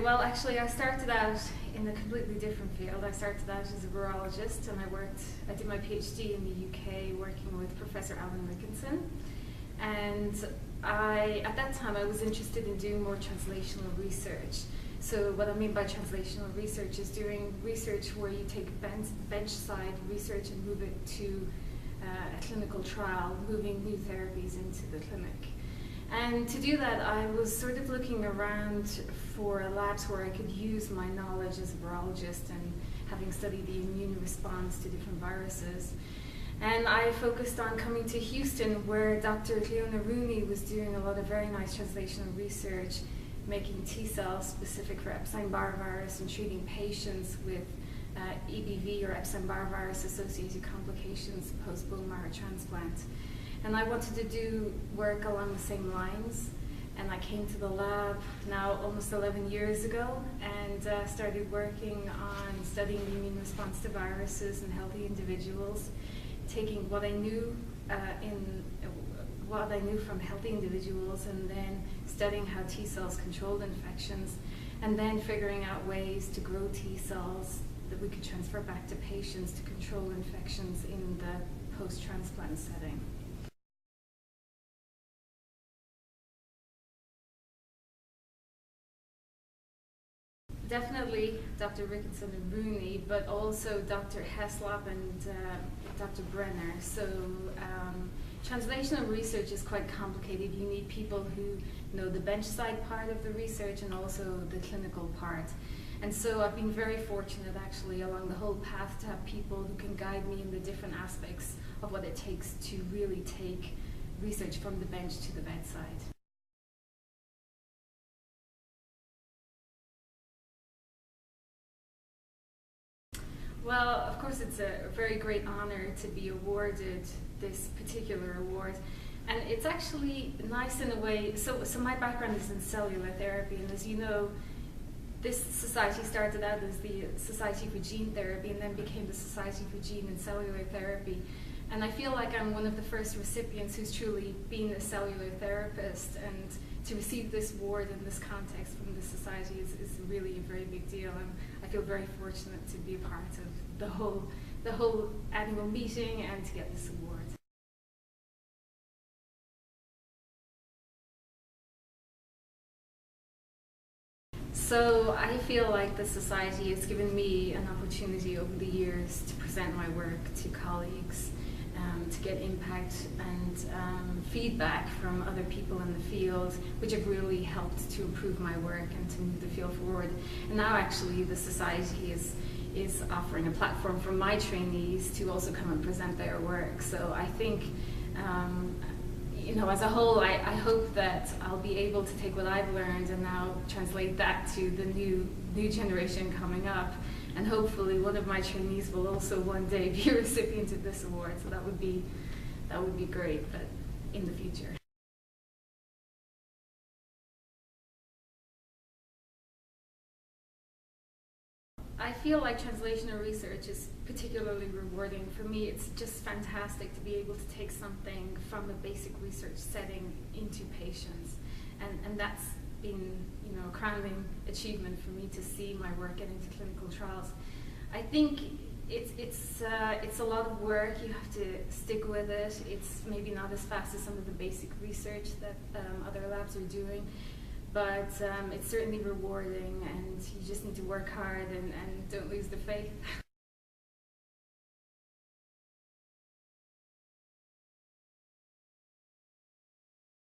Well, actually, I started out in a completely different field. I started out as a virologist, and I did my PhD in the UK working with Professor Alan Rickinson. And at that time, I was interested in doing more translational research. So what I mean by translational research is doing research where you take bench-side research and move it to a clinical trial, moving new therapies into the clinic. And to do that, I was sort of looking around for labs where I could use my knowledge as a virologist and having studied the immune response to different viruses. And I focused on coming to Houston, where Dr. Leen was doing a lot of very nice translational research, making T cells specific for Epstein-Barr virus and treating patients with EBV or Epstein-Barr virus associated complications post-bone marrow transplant. And I wanted to do work along the same lines, and I came to the lab now almost 11 years ago and started working on studying the immune response to viruses in healthy individuals, taking what I knew from healthy individuals and then studying how T cells controlled infections, and then figuring out ways to grow T cells that we could transfer back to patients to control infections in the post-transplant setting. Definitely Dr. Rickinson and Rooney, but also Dr. Heslop and Dr. Brenner. So translational research is quite complicated. You need people who know the bench side part of the research and also the clinical part. And so I've been very fortunate actually along the whole path to have people who can guide me in the different aspects of what it takes to really take research from the bench to the bedside. Well, of course, it's a very great honor to be awarded this particular award. And it's actually nice in a way. So my background is in cellular therapy, and as you know, this society started out as the Society for Gene Therapy and then became the Society for Gene and Cellular Therapy. And I feel like I'm one of the first recipients who's truly been a cellular therapist, and to receive this award in this context from the society is really a very big deal. And I feel very fortunate to be a part of the whole annual meeting and to get this award. So I feel like the society has given me an opportunity over the years to present my work to colleagues, to get impact and feedback from other people in the field, which have really helped to improve my work and to move the field forward. And now actually the society is offering a platform for my trainees to also come and present their work. So I think as a whole, I hope that I'll be able to take what I've learned and now translate that to the new generation coming up. And hopefully one of my trainees will also one day be a recipient of this award. So that would be great, but in the future. I feel like translational research is particularly rewarding. For me, it's just fantastic to be able to take something from a basic research setting into patients. And that's been a crowning achievement for me to see my work get into clinical trials. I think it's a lot of work. You have to stick with it. It's maybe not as fast as some of the basic research that other labs are doing. But it's certainly rewarding, and you just need to work hard and don't lose the faith.